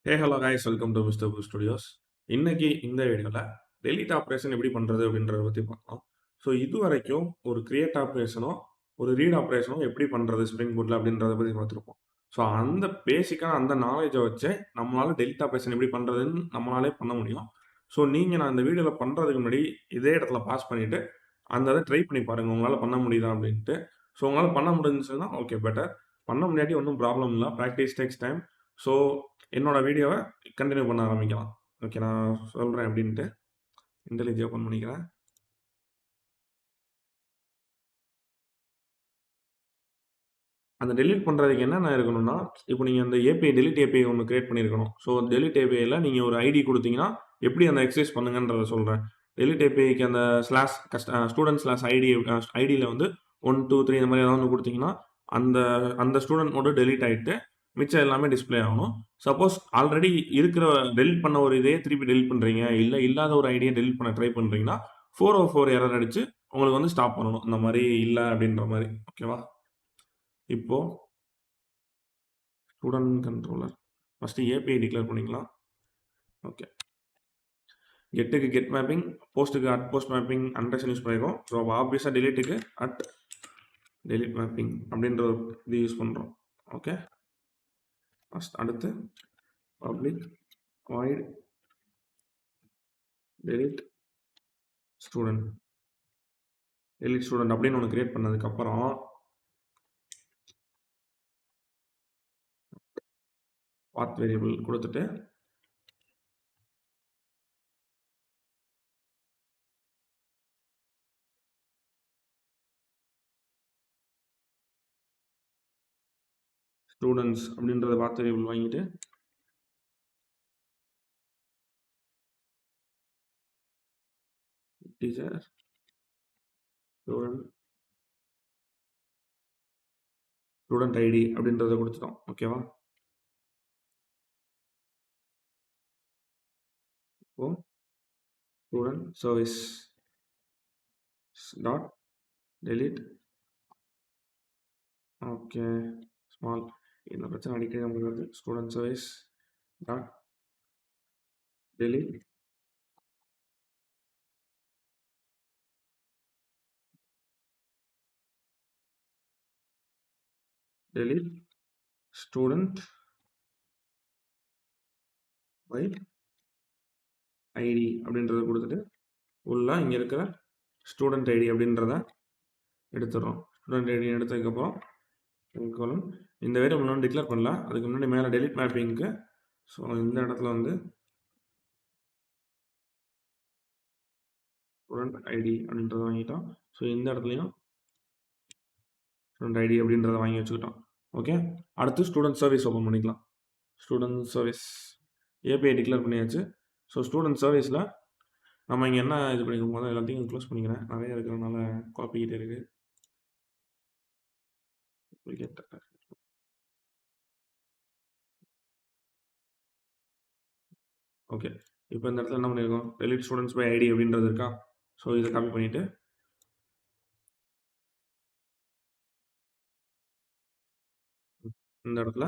Hey hello guys, welcome to mister blue studios. இன்னைக்கு இந்த வீடியோவில் டெலீட் ஆப்ரேஷன் எப்படி பண்ணுறது அப்படின்றத பற்றி பார்க்கலாம். ஸோ இது வரைக்கும் ஒரு கிரியேட் ஆப்ரேஷனோ ஒரு ரீட் ஆப்ரேஷனோ எப்படி பண்ணுறது ஸ்ப்ரிங் பூட்டில் அப்படின்றத பற்றி பார்த்துருப்போம். ஸோ அந்த பேசிக்கான அந்த நாலேஜை வச்சு நம்மளால டெலீட் ஆப்ரேஷன் எப்படி பண்ணுறதுன்னு நம்மளாலே பண்ண முடியும். ஸோ நீங்கள் நான் இந்த வீடியோவில் பண்ணுறதுக்கு முன்னாடி இதே இடத்துல பாஸ் பண்ணிவிட்டு அந்த இதை ட்ரை பண்ணி பாருங்கள், உங்களால் பண்ண முடியுதா அப்படின்ட்டு. ஸோ உங்களால் பண்ண முடிஞ்சுன்னா ஓகே, பெட்டர். பண்ண முடியாட்டி ஒன்றும் ப்ராப்ளம் இல்லை, ப்ராக்டிஸ் டேக்ஸ் டைம். ஸோ என்னோட வீடியோவை கண்டினியூ பண்ண ஆரம்பிக்கலாம். ஓகே, நான் சொல்கிறேன் அப்படின்ட்டு இன்டெலிஜ் ஓப்பன் பண்ணிக்கிறேன். அந்த டெலீட் பண்ணுறதுக்கு என்னென்ன இருக்கணும்னா, இப்போ நீங்கள் அந்த ஏபிஐ டெலீட் ஏபிஐ ஒன்று கிரியேட் பண்ணியிருக்கணும். ஸோ டெலீட் ஏபிஐயில் நீங்கள் ஒரு ஐடி கொடுத்தீங்கன்னா எப்படி அந்த எக்ஸசைஸ் பண்ணுங்கன்றத சொல்கிறேன். டெலீட் ஏபிஐக்கு அந்த ஸ்லாஷ் ஸ்டூடெண்ட் ஸ்லாஷ் ஐடி ஐடியில் வந்து 1 2 3 இந்த மாதிரி ஏதாவது ஒன்று கொடுத்தீங்கன்னா அந்த அந்த ஸ்டூடெண்ட்டோட டெலீட் ஆகிட்டு மிச்சம் எல்லாமே டிஸ்பிளே ஆகணும். சப்போஸ் ஆல்ரெடி இருக்கிற டெலிட் பண்ண ஒரு இதே திருப்பி டெலிட் பண்ணுறீங்க, இல்லை இல்லாத ஒரு ஐடியை டெலிட் பண்ண ட்ரை பண்ணுறீங்கன்னா 404 எரர் அடித்து உங்களுக்கு வந்து ஸ்டாப் பண்ணணும். இந்த மாதிரி இல்லை அப்படின்ற மாதிரி. ஓகேவா? இப்போ student controller first API declare பண்ணிக்கலாம். ஓகே, கெட்டுக்கு கெட் மேப்பிங், போஸ்ட்டுக்கு அட் போஸ்ட் மேப்பிங் அன்டெக்ஷன் யூஸ் பண்ணியிருக்கோம். ஸோ ஆப்வியஸாக டெலிட்டுக்கு அட் டெலிட் மேப்பிங் அப்படின்ற இது யூஸ் பண்ணுறோம். ஓகே, ஃபஸ்ட் அடுத்து பப்ளிக் வாய்ட் டெலிட் ஸ்டூடெண்ட் அப்படின்னு ஒன்று கிரியேட் பண்ணதுக்கப்புறம் பாத் வேரியபிள் கொடுத்துட்டு ஸ்டூடெண்ட்ஸ் அப்படின்றத பாத் வேரியபிள் வாங்கிட்டு டீச்சர் ஸ்டூடெண்ட் ஐடி அப்படின்றத கொடுத்துட்டோம். ஓகேவா? இப்போ student service dot delete. Okay, small இந்த பிரச்சனை அடிக்கடி நமக்கு வருது. Student service dot delete delete student by ID அப்படின்றத கொடுத்துட்டு உள்ள இங்கே இருக்கிற ஸ்டூடெண்ட் ஐடி அப்படின்றத எடுத்துடுறோம். ஸ்டூடெண்ட் ஐடி எடுத்ததுக்கப்புறம் இந்த வேரியபிள் ஒன்றும் டிக்ளேர் பண்ணல, அதுக்கு முன்னாடி மேலே டெலிட் மேப்பிங்க்கு. ஸோ இந்த இடத்துல வந்து ஸ்டூடெண்ட் ஐடி அப்படின்றத வாங்கிட்டோம். ஸோ இந்த இடத்துலையும் ஸ்டூடெண்ட் ஐடி அப்படின்றத வாங்கி வச்சுக்கிட்டோம். ஓகே, அடுத்து ஸ்டூடெண்ட் சர்வீஸ் ஓப்பன் பண்ணிக்கலாம். ஸ்டூடெண்ட் சர்வீஸ் ஏபிஐ டிக்ளேர் பண்ணியாச்சு. ஸோ ஸ்டூடெண்ட் சர்வீஸில் நம்ம இங்கே என்ன இது பண்ணிக்கும் போது எல்லாத்தையும் க்ளோஸ் பண்ணிக்கிறேன், நிறைய இருக்கிறதுனால காப்பிக்கிட்டே இருக்குது. ஓகே, இப்போ இந்த இடத்துல என்ன பண்ணியிருக்கோம், டெலிட் ஸ்டூடெண்ட்ஸ் பை ஐடி அப்படின்றது இருக்கா. ஸோ இதை காப்பி பண்ணிவிட்டு இந்த இடத்துல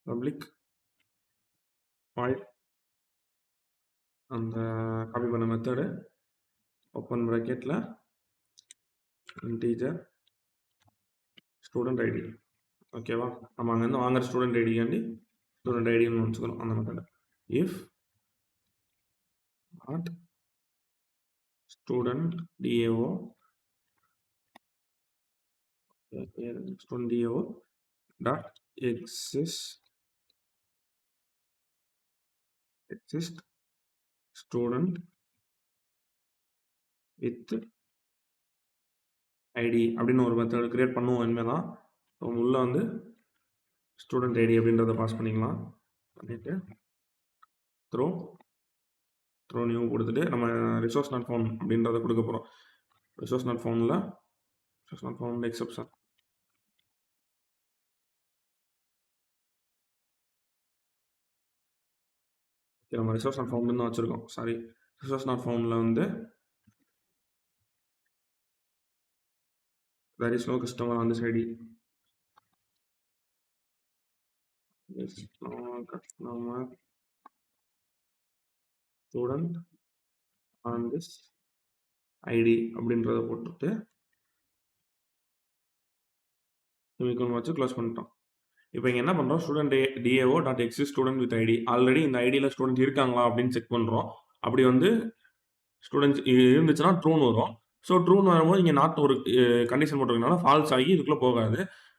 பப்ளிக் வாய்ட் அந்த காப்பி பண்ண மெத்தடு ஓப்பன் ப்ராக்கெட்டில் இன்டீஜர் ஸ்டூடெண்ட் ஐடி. ஓகேவா? நம்ம அங்கேருந்து வாங்குற ஸ்டூடெண்ட் ஐடிக்காண்டி ஸ்டூடெண்ட் ஐடின்னு வச்சுக்கணும் அந்த மெத்தடை. If not student DAO student DAO dot exist student with ID அப்படின்னு ஒரு மெத்தட் கிரியேட் பண்ணுவோம். இனிமேல் தான் உள்ள வந்து ஸ்டூடெண்ட் ஐடி அப்படின்றத பாஸ் பண்ணிக்கலாம். பண்ணிட்டு த்ரோ நியூ கொடுத்துட்டு நம்ம ரிசோர்ஸ் நாட் ஃபவுண்ட் அப்படின்றத கொடுக்க போகிறோம். Resource not found exception. Okay, நம்ம ரிசோர்ஸ் நாட் ஃபவுண்ட் தான் வச்சுருக்கோம். சாரி, ரிசோர்ஸ் நாட் ஃபவுண்டில் வந்து there is no customer on this ID. customer student on this id அப்படின்றத போட்டுட்டு செமிகோலன் வச்சு க்ளோஸ் பண்ணிட்டோம். இப்போ இங்கே என்ன பண்ணுறோம், student DAO dot exist student with ID, already இந்த ஐடியில் ஸ்டூடெண்ட் இருக்காங்களா அப்படின்னு செக் பண்ணுறோம். அப்படி வந்து ஸ்டூடெண்ட்ஸ் இருந்துச்சுன்னா ட்ரூன்னு வரும். ஸோ ட்ரூன்னு வரும்போது இங்கே நாட் ஒரு கண்டிஷன் போட்டிருக்கனால ஃபால்ஸ் ஆகி இதுக்குள்ளே போகாது.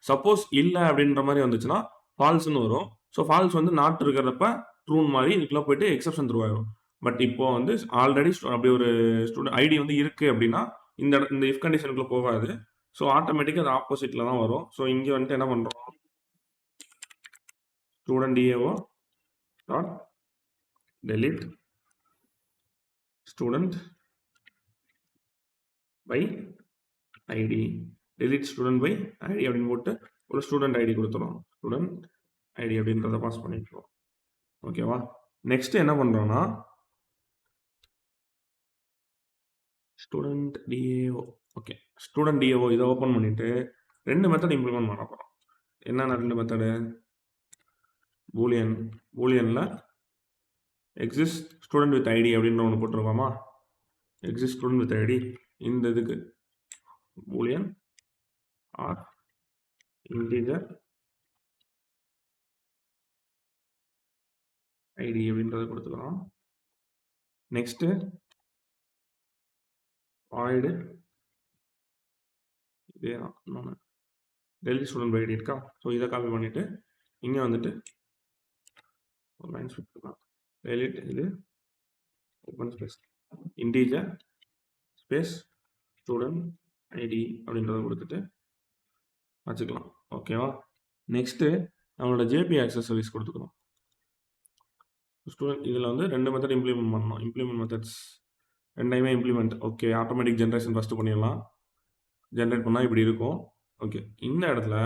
சப்போஸ் இல்லை அப்படின்ற மாதிரி வந்துச்சுன்னா ஃபால்ஸ்னு வரும். ஸோ ஃபால்ஸ் வந்து நாட் இருக்கிறப்ப ட்ரூன் மாதிரி இதுக்குள்ளே போயிட்டு எக்ஸப்ஷன் த்ரூ ஆயிடும். பட் இப்போ வந்து ஆல்ரெடி அப்படி ஒரு ஸ்டூடெண்ட் ஐடி வந்து இருக்குது அப்படின்னா இந்த இஃப் கண்டிஷனுக்குள்ளே போகாது. ஸோ ஆட்டோமேட்டிக்காக அது ஆப்போசிட்டில் தான் வரும். ஸோ இங்கே வந்துட்டு என்ன பண்ணுறோம், student DAO dot delete student by ID, delete student by ID அப்படின்னு போட்டு ஒரு ஸ்டூடெண்ட் ஐடி கொடுத்துரும். ஸ்டூடெண்ட் ஐடி அப்படின்றத பாஸ் பண்ணிக்கிறோம். ஓகேவா? நெக்ஸ்ட் என்ன பண்றோம்னா student DAO, okay student DAO இதை ஓப்பன் பண்ணிட்டு 2 மெத்தட் இம்ப்ளிமெண்ட் பண்ண போகிறோம். என்னென்ன 2 மெத்தடு, பூலியனில் எக்ஸிஸ்ட் ஸ்டூடெண்ட் வித் ஐடி அப்படின்ற ஒன்று போட்டிருக்கோமா, எக்ஸிஸ்ட் ஸ்டூடெண்ட் வித் ஐடி, இந்த இதுக்கு பூலியன் ஆர் இன்டிஜர் ஐடி அப்படின்றத கொடுத்துக்கலாம். நெக்ஸ்ட்டு வாய்டு இதே தான் இன்னொன்று டெலிட் ஸ்டூடெண்ட் பை ஐடி இருக்கா, ஸோ இதை காப்பி பண்ணிவிட்டு இங்கே வந்துட்டு ஒரு லைன் கொடுத்துக்கலாம். டெலிட் இது open space integer space student ID அப்படின்றத கொடுத்துட்டு வச்சுக்கலாம். ஓகேவா? நெக்ஸ்ட்டு நம்மளோட ஜேபி ஆக்சஸரிஸ் கொடுத்துக்கணும். ஸ்டூடெண்ட் இதில் வந்து 2 மெத்தட் இம்ப்ளிமெண்ட் பண்ணணும். இம்ப்ளிமெண்ட் மெத்தட்ஸ் ரெண்டையுமே implement. Okay, automatic generation first பண்ணிடலாம். ஜென்ரேட் பண்ணால் இப்படி இருக்கும். ஓகே, இந்த இடத்துல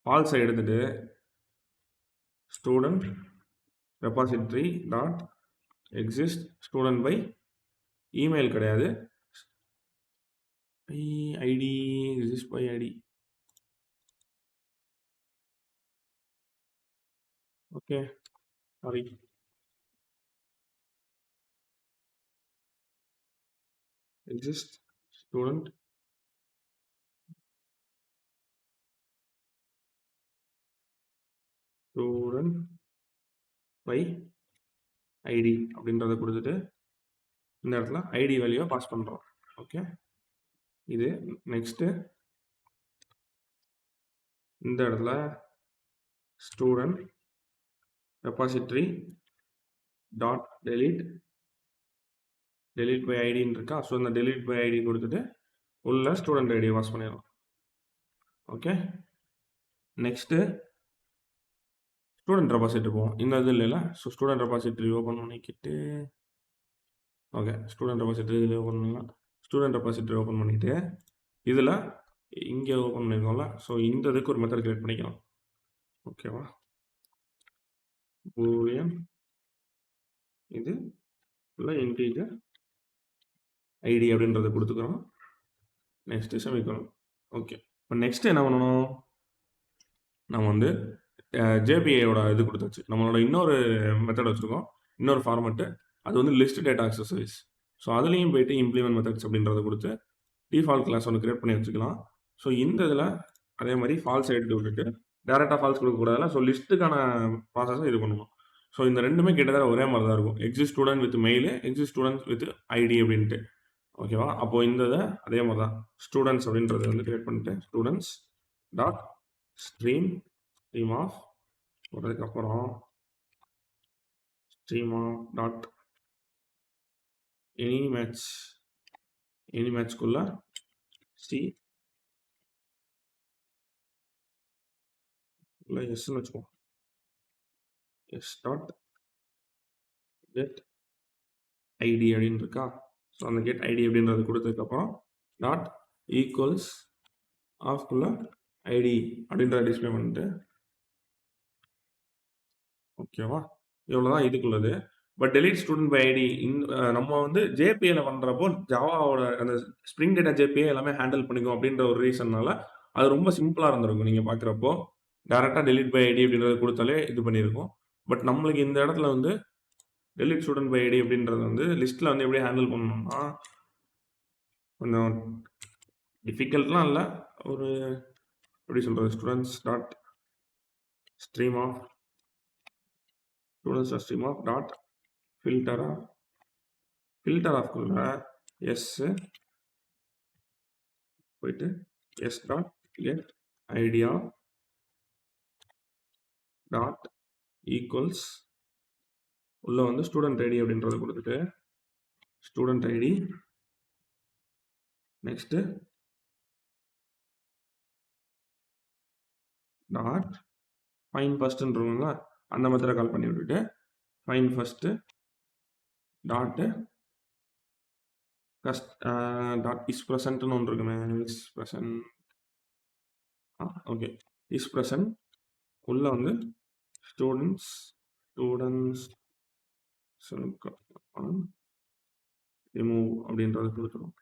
ஃபால்ஸை எடுத்துட்டு student repository dot exist student by email கிடையாது, ID exist by ID. Okay, sorry, exist student by id அப்படின்றத கொடுத்துட்டு இந்த இடத்துல ஐடி வேல்யூவை பாஸ் பண்ணுறோம். ஓகே, இது நெக்ஸ்ட்டு இந்த இடத்துல student repository dot delete by ஐடின்னு இருக்கா, ஸோ இந்த டெலிட் பை ஐடி கொடுத்துட்டு உள்ள ஸ்டூடெண்ட் ஐடியை பாஸ் பண்ணிடலாம். ஓகே, நெக்ஸ்ட்டு ஸ்டூடெண்ட் ரெபாசிட்டரி போவோம். இந்த இது இல்லைல்ல, ஸோ ஸ்டூடெண்ட் ரெபாசிட்டரி ஓப்பன் பண்ணிக்கிட்டு ஓகே ஸ்டூடெண்ட் ரெபாசிட்டரி இதில் ஓப்பன் பண்ணலாம். ஸ்டூடெண்ட் ரெபாசிட்டரி ஓப்பன் பண்ணிவிட்டு இதில் இங்கே ஓப்பன் பண்ணியிருக்கோம்ல, ஸோ இந்த இதுக்கு ஒரு மெத்தட் கிரியேட் பண்ணிக்கலாம். ஓகேவா? பூலியன் இது இல்லை இன்டீஜர் ஐடி அப்படின்றத கொடுத்துக்கிறோம். Next semicolon. ஓகே, இப்போ நெக்ஸ்ட்டு என்ன பண்ணணும், நம்ம வந்து ஜேபிஏயோட இது கொடுத்தாச்சு. நம்மளோட இன்னொரு மெத்தட் வச்சுருக்கோம், இன்னொரு ஃபார்மெட்டு, அது வந்து லிஸ்ட் டேட்டா ஆக்சஸரிஸ். ஸோ அதுலேயும் போயிட்டு இம்ப்ளிமெண்ட் மெத்தட்ஸ் அப்படின்றத கொடுத்து டிஃபால்ட் கிளாஸ் ஒன்று கிரியேட் பண்ணி வச்சுக்கலாம். ஸோ இந்த இதில் அதே மாதிரி ஃபால்ஸ் எடுத்து விட்டுட்டு டேரெக்டாக ஃபால்ஸ் கொடுக்கக்கூடாதுல, ஸோ லிஸ்ட்டுக்கான ப்ராசஸை இது பண்ணணும். ஸோ இந்த ரெண்டுமே கிட்டத்தட்ட ஒரே மாதிரி தான் இருக்கும். Exist student with mail, exist student with ID அப்படின்ட்டு. ஓகேவா? அப்போது இந்த இதை அதே மாதிரி தான் ஸ்டூடெண்ட்ஸ் அப்படின்றத வந்து கிரியேட் பண்ணிட்டு ஸ்டூடெண்ட்ஸ் டாட் ஸ்ட்ரீம் ஆஃப் போட்டதுக்கப்புறம் ஸ்ட்ரீம் ஆஃப் டாட் எனி மேட்ச்க்குள்ள சி இல்லை எஸ்ன்னு வச்சுக்கோம், எஸ் டாட் கெட் ஐடி அப்படின்னு இருக்கா, ஸோ அந்த கெட் ஐடி அப்படின்றது கொடுத்ததுக்கப்புறம் டாட் ஈக்குவல்ஸ் ஆஃப்குள்ள ஐடி அப்படின்றத டிஸ்பிளே பண்ணிட்டு ஓகேவா, இவ்வளோதான் இதுக்குள்ளது. But delete student by ID நம்ம வந்து ஜேபிஏல பண்ணுறப்போ ஜாவாவோட அந்த ஸ்ப்ரிங் டேட்டா ஜேபிஏ எல்லாமே ஹேண்டில் பண்ணிக்கும் அப்படின்ற ஒரு ரீசன்னால அது ரொம்ப சிம்பிளாக இருந்திருக்கும் நீங்கள் பார்க்குறப்போ. டைரக்டா டெலீட் பை ஐடி அப்படின்றத குடுத்தாலே இது பண்ணியிருக்கும். பட் நம்மளுக்கு இந்த இடத்துல வந்து டெலீட் ஸ்டூடண்ட் பை ஐடி அப்படின்றது வந்து லிஸ்ட்ல வந்து எப்படி ஹேண்டில் பண்ணணும்னா, கொஞ்சம் டிஃபிகல்ட்லாம் இல்ல. ஒரு எப்படி சொல்றது? ஸ்டூடண்ட்ஸ்.stream of டாட் ஃபில்டர் ஆஃப்குள்ள எஸ் போயிட்டு S dot get idea dot equals உள்ள வந்து ஸ்டூடெண்ட் ஐடி அப்படின்றத கொடுத்துட்டு student ID next dot find ஃபர்ஸ்ட்ன்றவங்களா அந்த மெத்தடை கால் பண்ணி விட்டுட்டு find first dot dot is ப்ரெசன்ட்னு ஒன்று இருக்குமே is present okay is present உள்ள வந்து ஸ்டூடெண்ட்ஸ் ரிமூவ் அப்படின்றத கொடுத்துரும்.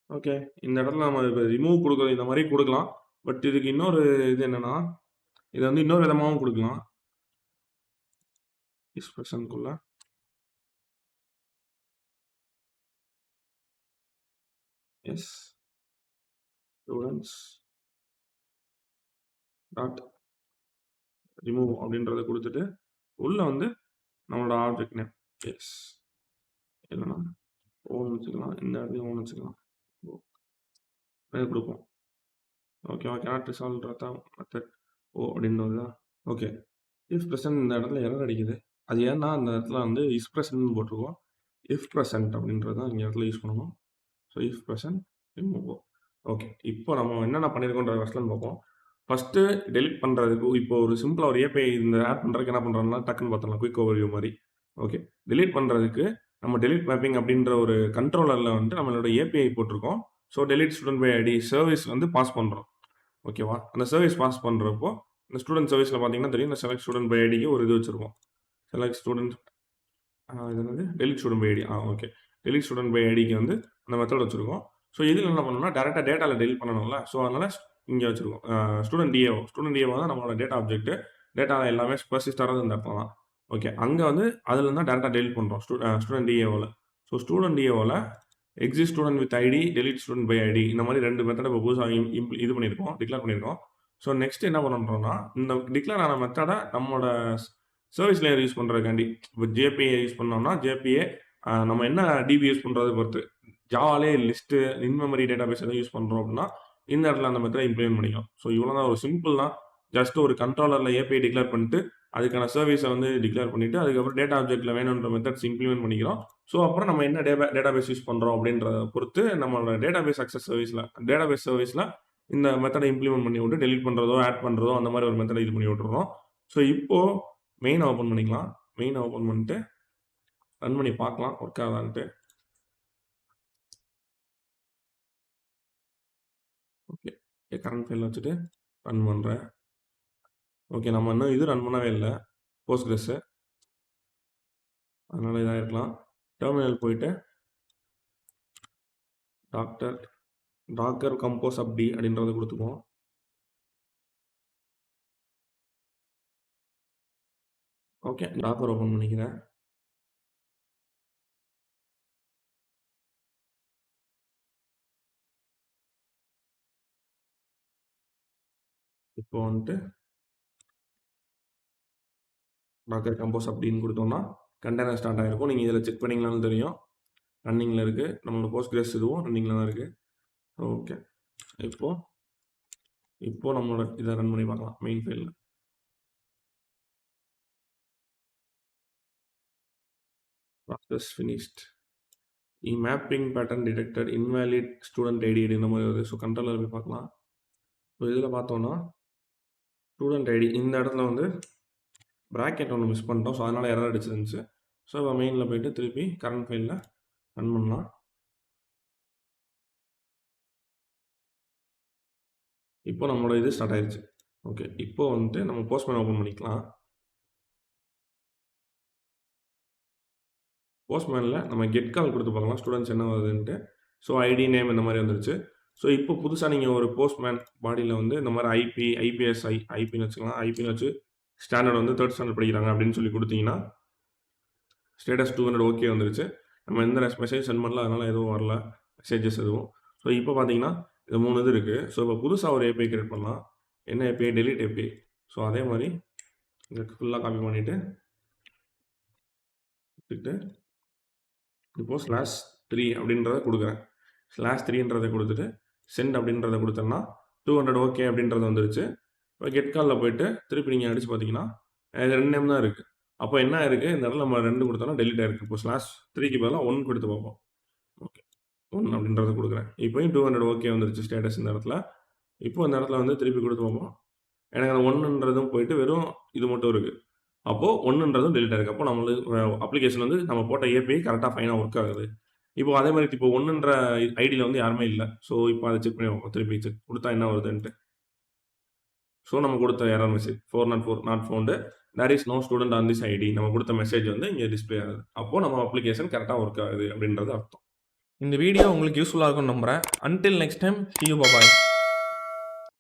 ஓகே இந்த இடத்துல நம்ம இப்போ ரிமூவ் கொடுக்குறது இந்த மாதிரி கொடுக்கலாம். பட் இதுக்கு இன்னொரு இது என்னன்னா, இதை வந்து இன்னொரு விதமாகவும் கொடுக்கலாம். எக்ஸ்பிரஷனுக்குள்ள எஸ் ஸ்டூடெண்ட்ஸ் டாட் ரிமூவ் அப்படின்றத கொடுத்துட்டு உள்ள வந்து நம்மளோட ஆப்ஜெக்ட் நேம் எஸ் இல்லைன்னா ஓன் வச்சுக்கலாம். இந்த இடத்துலையும் ஓன் வச்சுக்கலாம். கொடுப்போம். ஓகேவா? கேனாட் ரிசால்வ் மெத்தட் ஓ அப்படின்றது தான். ஓகே இஃப் ப்ரெசன்ட் இந்த இடத்துல எரர் அடிக்குது. அது ஏன்னா அந்த இடத்துல வந்து இஸ் ப்ரெசன்ட்னு போட்டிருக்கோம். இஃப் ப்ரெசன்ட் அப்படின்றது தான் இந்த இடத்துல யூஸ் பண்ணணும். So if present remove. Okay இப்போ நம்ம என்னென்ன பண்ணியிருக்கோன்ற ஃபஸ்ட்லேருந்து பார்ப்போம். ஃபஸ்ட்டு டெலிட் பண்ணுறதுக்கு இப்போ ஒரு சிம்பிளாக ஒரு ஏபிஐ இந்த ஆட் பண்ணுறதுக்கு என்ன பண்ணுறோம்னா டக்குன்னு பார்த்துக்கலாம் குயிக் ஓவர்வியூ மாதிரி. ஓகே டெலிட் பண்ணுறதுக்கு நம்ம டெலிட் மேப்பிங் அப்படின்ற ஒரு கண்ட்ரோலரில் வந்து நம்மளோட ஏபிஐ போட்டிருக்கோம். So delete student by ID service வந்து பாஸ் பண்ணுறோம். ஓகேவா? அந்த சர்வீஸ் பாஸ் பண்ணுறப்போ இந்த ஸ்டூடெண்ட் சர்வீஸில் பார்த்தீங்கன்னா தெரியும், இந்த செலக்ட் ஸ்டூடெண்ட் பை ஐடிக்கு ஒரு இது வச்சுருக்கோம். செலக்ட் ஸ்டூடெண்ட் இது என்னது delete student by ID. Okay delete student by ஐடிக்கு வந்து அந்த மெத்தட் வச்சுருக்கோம். ஸோ இதில் என்ன பண்ணணும்னா டேரெக்டாக டேட்டாவில் டெலிட் பண்ணணும்ல. ஸோ அதனால் இங்கே வச்சுருக்கோம் ஸ்டூடெண்ட் டிஏஓ தான் நம்மளோட டேட்டா ஆப்ஜெக்ட். டேட்டா எல்லாமே பர்சிஸ்ட் ஆகிறது இந்த இடத்துல தான். ஓகே அங்கே வந்து அதில் இருந்தால் டேரெக்டாக டெலிட் பண்ணுறோம் ஸ்டூடெண்ட் டிஏஓவில். ஸோ ஸ்டூடெண்ட் டிஏஓவில் exist student with ID delete student by ID இந்த மாதிரி 2 மெத்தடை இப்போ புதுசாக இது பண்ணியிருக்கோம், டிக்ளேர் பண்ணியிருக்கோம். ஸோ நெக்ஸ்ட் என்ன பண்ணுறோம்னா இந்த டிக்ளேர் ஆன மெத்தடை நம்மளோட சர்வீஸ் லேயர் யூஸ் பண்ணுறதுக்காண்டி இப்போ ஜேபிஏ யூஸ் பண்ணோம்னா ஜேபிஏ நம்ம என்ன டிபி யூஸ் பண்ணுறதை பொறுத்து ஜாவாலே லிஸ்ட்டு இன்மெமரி டேட்டா பேஸ் எதாவது யூஸ் பண்ணுறோம் அப்படின்னா இந்த இடத்துல அந்த மெத்தடை இம்ப்ளிமெண்ட் பண்ணிக்கலாம். ஸோ இவ்வளோ தான் ஒரு சிம்பிள் தான். ஜஸ்ட் ஒரு கண்ட்ரோலரில் ஏபிஐ டிக்ளேர் பண்ணிட்டு அதுக்கான சர்வீஸை வந்து டிக்ளேர் பண்ணிவிட்டு அதுக்கப்புறம் டேட்டா ஆப்ஜெக்ட்டில் வேணுன்ற மெத்தட்ஸ் இம்ப்ளிமெண்ட் பண்ணிக்கிறோம். ஸோ அப்புறம் நம்ம என்ன டேட்டா பேஸ் யூஸ் பண்ணுறோம் அப்படின்றத பொறுத்து நம்மளோட டேட்டா பேஸ் அக்சஸ் சர்வீஸில் இந்த மெத்தடை இம்ப்ளிமெண்ட் பண்ணி விட்டு டெலிட் பண்ணுறதோ ஆட் பண்ணுறதோ அந்த மாதிரி ஒரு மெத்தடை இது பண்ணி விட்டுறோம். ஸோ இப்போது மெயினை ஓப்பன் பண்ணிக்கலாம். மெயினை ஓப்பன் பண்ணிட்டு ரன் பண்ணி பார்க்கலாம் ஒர்க் ஆகுதான்ட்டு. ஓகே கரண்ட் ஃபைல் வச்சுட்டு ரன் பண்ணுறேன். ஓகே நம்ம இன்னும் இது ரன் பண்ணவே இல்லை போஸ்ட்கிரஸ்ஸு, அதனால் இதாக இருக்கலாம். டெர்மினல் போயிட்டு டாக்கர் கம்போஸ் அப்படி அப்படின்றத கொடுத்துக்குவோம். ஓகே டாக்கர் ஓப்பன் பண்ணிக்கிறேன். இப்போ வந்துட்டு டாக்கர் கம்போஸ் அப்படின்னு கொடுத்தோம்னா கண்டெய்னர் ஸ்டார்ட் ஆகிருக்கும். நீங்கள் இதில் செக் பண்ணிங்களான்னு தெரியும். ரன்னிங்கில் இருக்குது. நம்மளோட போஸ்ட்கிரஸ் இதுவும் ரன்னிங்கில் தான் இருக்குது. ஓகே இப்போ நம்மளோட இதை ரன் பண்ணி பார்க்கலாம் மெயின் ஃபைலில். Process finished. Mapping pattern detected invalid student ID இந்த மாதிரி வருது. ஸோ கண்ட்ரோலர் போய் பார்க்கலாம். ஸோ இதில் பார்த்தோன்னா ஸ்டூடெண்ட் ஐடி இந்த இடத்துல வந்து ப்ராக்கெட் ஒன்று மிஸ் பண்ணிட்டோம். ஸோ அதனால் எரர் அடிச்சிருந்துச்சு. ஸோ இப்போ மெயினில் போய்ட்டு திருப்பி கரண்ட் ஃபைலில் ரன் பண்ணலாம். இப்போ நம்மளோட இது ஸ்டார்ட் ஆயிடுச்சு. ஓகே இப்போ வந்துட்டு நம்ம போஸ்ட்மேன் ஓப்பன் பண்ணிக்கலாம். போஸ்ட்மேனில் நம்ம கெட் கால் கொடுத்து பார்க்கலாம் ஸ்டூடெண்ட்ஸ் என்ன வருதுன்ட்டு. ஸோ ஐடி நேம் இந்த மாதிரி வந்துருச்சு. ஸோ இப்போ புதுசாக நீங்கள் ஒரு போஸ்ட்மேன் பாடியில் வந்து இந்த மாதிரி ஐபின்னு வச்சுக்கலாம். ஐபின்னு வச்சு ஸ்டாண்டர்ட் வந்து 3rd ஸ்டாண்டர்ட் படிக்கிறாங்க அப்படின்னு சொல்லி கொடுத்தீங்கன்னா ஸ்டேட்டஸ் 200 ஓகே வந்துருச்சு. நம்ம எந்த மெசேஜ் சென்ட் பண்ணல, அதனால் எதுவும் வரல மெசேஜஸ் எதுவும். ஸோ இப்போ பார்த்தீங்கன்னா இது 3 இது இருக்குது. ஸோ இப்போ புதுசாக ஒரு ஏபிஐ கிரியேட் பண்ணலாம். என்ன ஏபிஐ? Delete API. ஸோ அதே மாதிரி இதுக்கு ஃபுல்லாக காப்பி பண்ணிவிட்டு இப்போது /3 அப்படின்றத கொடுக்குறேன். /3ன்றதை கொடுத்துட்டு சென்ட் அப்படின்றத கொடுத்தோம்னா 200 ஓகே அப்படின்றது வந்துருச்சு. இப்போ கெட் காலில் போயிட்டு திருப்பி நீங்கள் அடித்து பார்த்தீங்கன்னா 2 நேம் தான் இருக்குது. அப்போ என்ன இருக்குது, இந்த இடத்துல நம்ம 2 கொடுத்தோம்னா டெலிட் ஆயிருக்கு. இப்போ /3க்கு பதிலாக 1 கொடுத்து பார்ப்போம். ஓகே 1 அப்படின்றத கொடுக்குறேன். இப்போயும் 200 ஓகே வந்துருச்சு ஸ்டேட்டஸ் இந்த இடத்துல. இப்போ இந்த இடத்துல வந்து திருப்பி கொடுத்து பார்ப்போம். எனக்கு அந்த 1ன்றதும் போயிட்டு வெறும் இது மட்டும் இருக்குது. அப்போது 1ன்றதும் டெலிட் ஆயிருக்கு. அப்போ நம்மளுக்கு அப்ளிகேஷன் வந்து நம்ம போட்ட ஏபிஐ கரெக்டாக ஃபைனாக ஒர்க் ஆகுது. இப்போ அதே மாதிரி இப்போ 1ன்ற ஐடியில் வந்து யாருமே இல்லை. ஸோ இப்போ அதை செக் பண்ணி பார்ப்போம். திருப்பி செக் கொடுத்தா என்ன வருதுன்ட்டு. ஸோ நம்ம கொடுத்த error message 404 not found, there is no student on this ID. நம்ம கொடுத்த மெசேஜ் வந்து இங்கே டிஸ்பிளே ஆகுது. அப்போது நம்ம அப்ளிகேஷன் கரெக்டாக ஒர்க் ஆகுது அப்படின்றது அர்த்தம். இந்த வீடியோ உங்களுக்கு யூஸ்ஃபுல்லாக இருக்கும்னு நம்புகிறேன். Until next time, see you, bye bye.